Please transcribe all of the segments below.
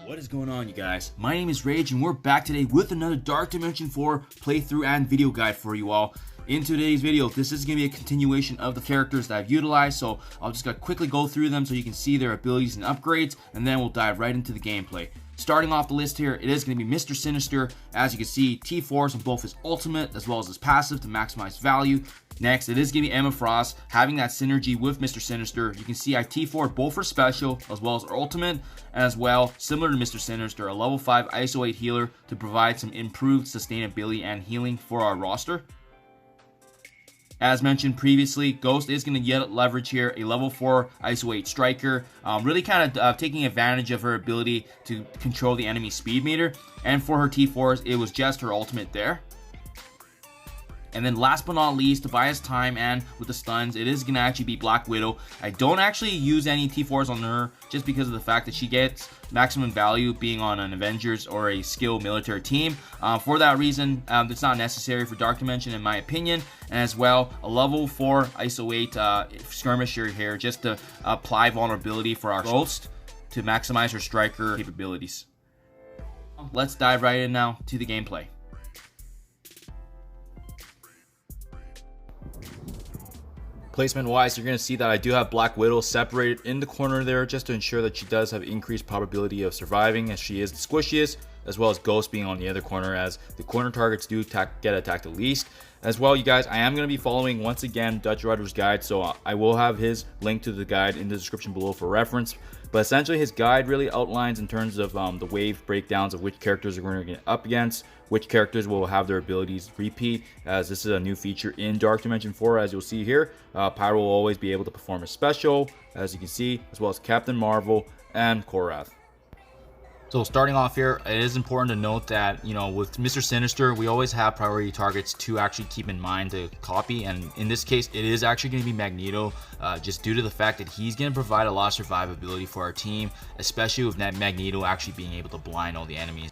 What is going on, you guys? My name is Rage and we're back today with another Dark Dimension 4 playthrough and video guide for you all. In today's video, this is going to be a continuation of the characters that I've utilized, so I'll just quickly go through them so you can see their abilities and upgrades, and then we'll dive right into the gameplay. Starting off the list here, it is going to be Mr. Sinister. As you can see, T4s on both his ultimate as well as his passive to maximize value. Next, it is going to be Emma Frost, having that synergy with Mr. Sinister. You can see I T4 both for special as well as her ultimate, and as well, similar to Mr. Sinister, a level 5 ISO 8 healer to provide some improved sustainability and healing for our roster. As mentioned previously, Ghost is going to get leverage here, a level 4 ISO 8 striker, really kind of taking advantage of her ability to control the enemy speed meter, and for her T4s, it was just her ultimate there. And then last but not least, to buy us time and with the stuns, it is going to actually be Black Widow. I don't actually use any T4s on her just because of the fact that she gets maximum value being on an Avengers or a skilled military team. For that reason, it's not necessary for Dark Dimension in my opinion. And as well, a level 4 ISO 8 skirmisher here just to apply vulnerability for our Ghost to maximize her striker capabilities. Let's dive right in now to the gameplay. Placement wise, you're going to see that I do have Black Widow separated in the corner there just to ensure that she does have increased probability of surviving, as she is the squishiest, as well as Ghost being on the other corner, as the corner targets do get attacked the least. As well, you guys, I am going to be following once again Dutch Rudder's guide, so I will have his link to the guide in the description below for reference. But essentially, his guide really outlines in terms of the wave breakdowns of which characters are going to get up against, which characters will have their abilities repeat, as this is a new feature in Dark Dimension 4, as you'll see here. Pyro will always be able to perform a special, as you can see, as well as Captain Marvel and Korath. So starting off here, it is important to note that, you know, with Mr. Sinister, we always have priority targets to actually keep in mind to copy. And in this case, it is actually going to be Magneto, just due to the fact that he's going to provide a lot of survivability for our team, especially with Magneto actually being able to blind all the enemies.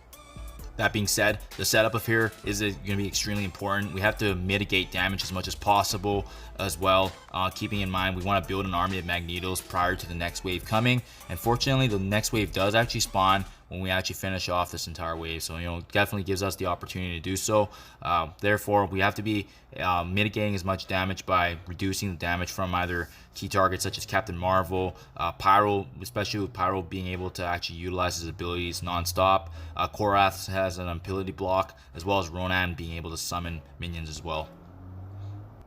That being said, the setup of here is going to be extremely important. We have to mitigate damage as much as possible as well, keeping in mind we want to build an army of Magnetos prior to the next wave coming. And fortunately, the next wave does actually spawn when we actually finish off this entire wave, so, you know, definitely gives us the opportunity to do so. Therefore, we have to be mitigating as much damage by reducing the damage from either key targets such as Captain Marvel, Pyro, especially with Pyro being able to actually utilize his abilities non-stop. Korath has an ability block, as well as Ronan being able to summon minions as well.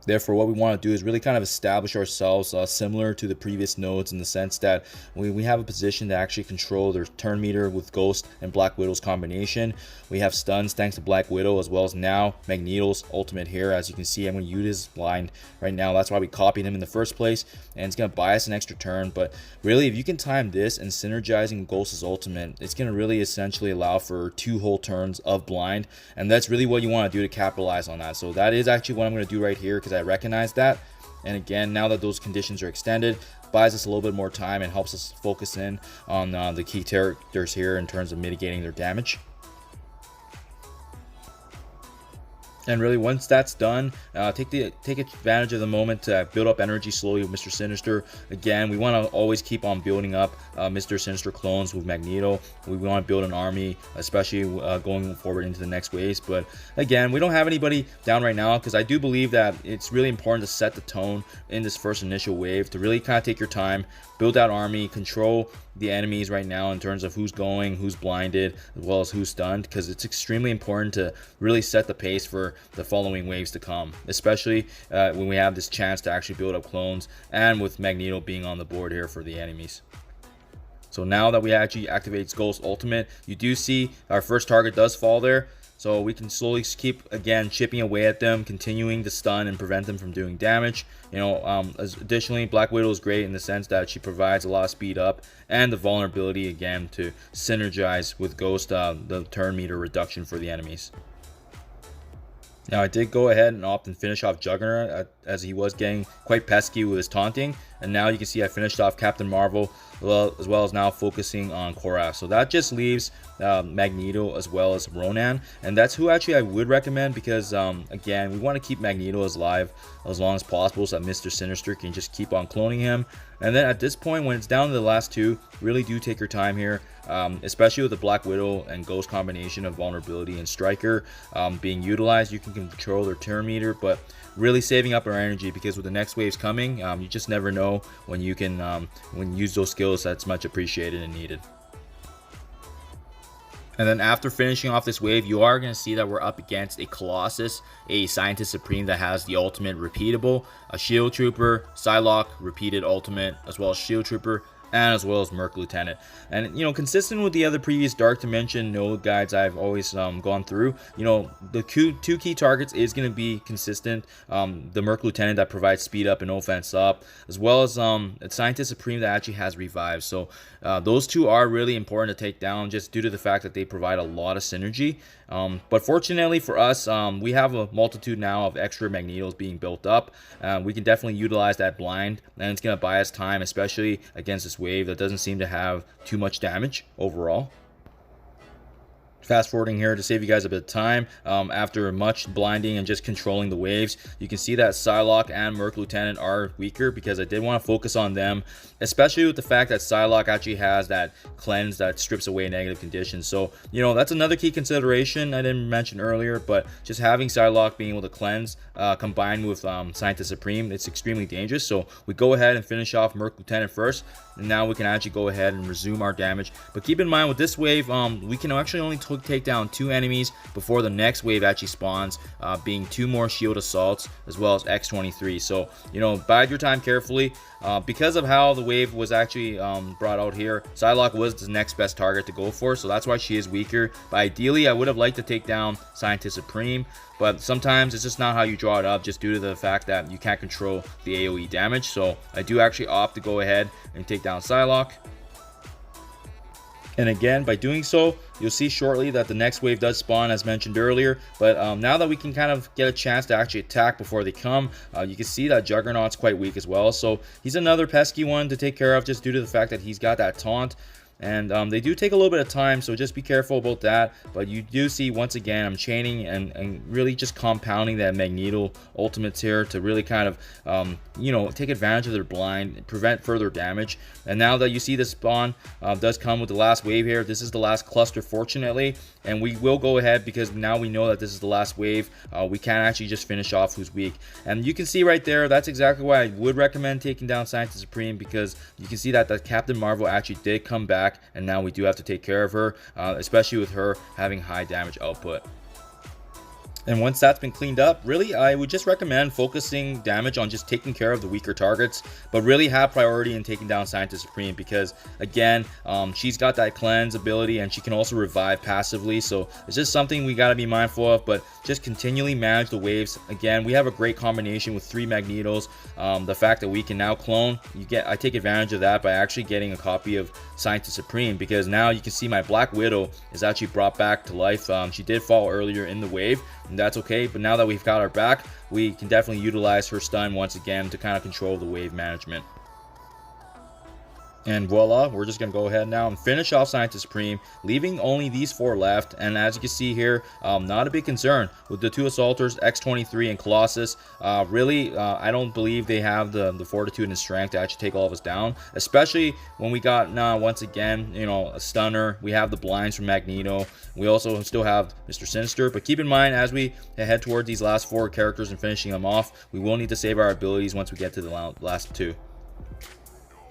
Therefore, what we want to do is really kind of establish ourselves similar to the previous nodes, in the sense that we have a position to actually control their turn meter with Ghost and Black Widow's combination. We have stuns thanks to Black Widow, as well as now Magneto's ultimate here. As you can see, I'm going to use his blind right now. That's why we copied him in the first place, and it's going to buy us an extra turn. But really, if you can time this and synergizing Ghost's ultimate, it's going to really essentially allow for 2 whole turns of blind, and that's really what you want to do to capitalize on that. So that is actually what I'm going to do right here, because I recognize that. And again, now that those conditions are extended, buys us a little bit more time and helps us focus in on the key characters here in terms of mitigating their damage. And really, once that's done, take advantage of the moment to build up energy slowly with Mr. Sinister. Again, we want to always keep on building up Mr. Sinister clones with Magneto. We want to build an army, especially going forward into the next waves. But again, we don't have anybody down right now, because I do believe that it's really important to set the tone in this first initial wave, to really kind of take your time, build that army, control the enemies right now in terms of who's going, who's blinded, as well as who's stunned, because it's extremely important to really set the pace for the following waves to come, especially when we have this chance to actually build up clones, and with Magneto being on the board here for the enemies. So now that we actually activate Ghost ultimate, you do see our first target does fall there. So we can slowly keep, again, chipping away at them, continuing to stun and prevent them from doing damage. You know, additionally, Black Widow is great in the sense that she provides a lot of speed up and the vulnerability, again, to synergize with Ghost, the turn meter reduction for the enemies. Now, I did go ahead and opt and finish off Juggernaut, as he was getting quite pesky with his taunting. And now you can see I finished off Captain Marvel, as well as now focusing on Korath. So that just leaves Magneto as well as Ronan. And that's who actually I would recommend, because, again, we want to keep Magneto alive as long as possible so that Mr. Sinister can just keep on cloning him. And then at this point, when it's down to the last two, really do take your time here. especially with the Black Widow and Ghost combination of vulnerability and Striker being utilized. You can control their turn meter, but really saving up our energy, because with the next waves coming, you just never know when you can when you use those skills. That's much appreciated and needed. And then after finishing off this wave, you are going to see that we're up against a Colossus, a Scientist Supreme that has the ultimate repeatable, a Shield Trooper, Psylocke repeated ultimate, as well as Shield Trooper, and as well as Merc Lieutenant. And consistent with the other previous Dark Dimension node guides I've always gone through, the two key targets is going to be consistent. The Merc Lieutenant that provides speed up and offense up, as well as a Scientist Supreme that actually has revive. So those two are really important to take down, just due to the fact that they provide a lot of synergy. But fortunately for us, we have a multitude now of extra Magnetos being built up. We can definitely utilize that blind, and it's going to buy us time, especially against this wave that doesn't seem to have too much damage overall. Fast forwarding here to save you guys a bit of time, after much blinding and just controlling the waves, you can see that Psylocke and Merc Lieutenant are weaker, because I did want to focus on them, especially with the fact that Psylocke actually has that cleanse that strips away negative conditions. So that's another key consideration I didn't mention earlier, but just having Psylocke being able to cleanse combined with Scientist Supreme, it's extremely dangerous. So we go ahead and finish off Merc Lieutenant first, and now we can actually go ahead and resume our damage. But keep in mind, with this wave, we can actually only take down 2 enemies before the next wave actually spawns, being 2 more shield assaults as well as X-23. So bide your time carefully. Because of how the wave was actually brought out here, Psylocke was the next best target to go for, so that's why she is weaker. But ideally, I would have liked to take down Scientist Supreme, but sometimes it's just not how you draw it up, just due to the fact that you can't control the AoE damage. So I do actually opt to go ahead and take down Psylocke. And again, by doing so, you'll see shortly that the next wave does spawn, as mentioned earlier. But now that we can kind of get a chance to actually attack before they come, you can see that Juggernaut's quite weak as well. So he's another pesky one to take care of, just due to the fact that he's got that taunt. And they do take a little bit of time, so just be careful about that. But you do see, once again, I'm chaining and really just compounding that Magneto ultimates here to really kind of take advantage of their blind, prevent further damage. And now that you see the spawn does come with the last wave here, this is the last cluster, fortunately, and we will go ahead, because now we know that this is the last wave. We can actually just finish off who's weak, and you can see right there, that's exactly why I would recommend taking down Scientist Supreme, because you can see that the Captain Marvel actually did come back, and now we do have to take care of her, especially with her having high damage output. And once that's been cleaned up, really, I would just recommend focusing damage on just taking care of the weaker targets, but really have priority in taking down Scientist Supreme, because again, she's got that cleanse ability, and she can also revive passively. So it's just something we got to be mindful of, but just continually manage the waves. Again, we have a great combination with 3 Magnetos. The fact that we can now clone, I take advantage of that by actually getting a copy of Scientist Supreme, because now you can see my Black Widow is actually brought back to life. She did fall earlier in the wave, and that's okay, but now that we've got her back, we can definitely utilize her stun once again to kind of control the wave management. And voila, we're just going to go ahead now and finish off Scientist Supreme, leaving only these 4 left. And as you can see here, not a big concern with the 2 Assaulters, X-23 and Colossus. Really, I don't believe they have the fortitude and strength to actually take all of us down, especially when we got, once again, a Stunner. We have the blinds from Magneto. We also still have Mr. Sinister. But keep in mind, as we head toward these last 4 characters and finishing them off, we will need to save our abilities once we get to the last 2.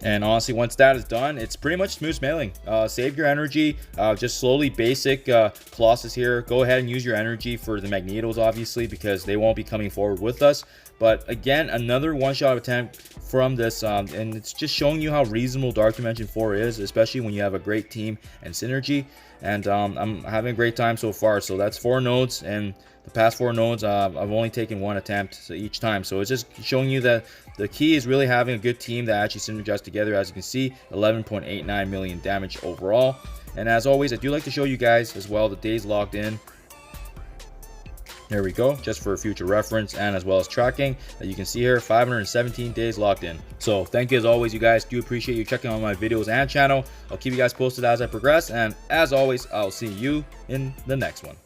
And honestly, once that is done, it's pretty much smooth sailing. Save your energy, just slowly basic Colossus here. Go ahead and use your energy for the Magnetos, obviously, because they won't be coming forward with us. But again, another one-shot attempt from this, and it's just showing you how reasonable Dark Dimension 4 is, especially when you have a great team and synergy. And I'm having a great time so far. So that's 4 nodes, and the past 4 nodes, I've only taken 1 attempt each time. So it's just showing you that the key is really having a good team that actually synergize together. As you can see, 11.89 million damage overall. And as always, I do like to show you guys as well the days logged in. There we go, just for future reference, and as well as tracking. As you can see here, 517 days logged in. So thank you as always, you guys. Do appreciate you checking out my videos and channel. I'll keep you guys posted as I progress, and as always, I'll see you in the next one.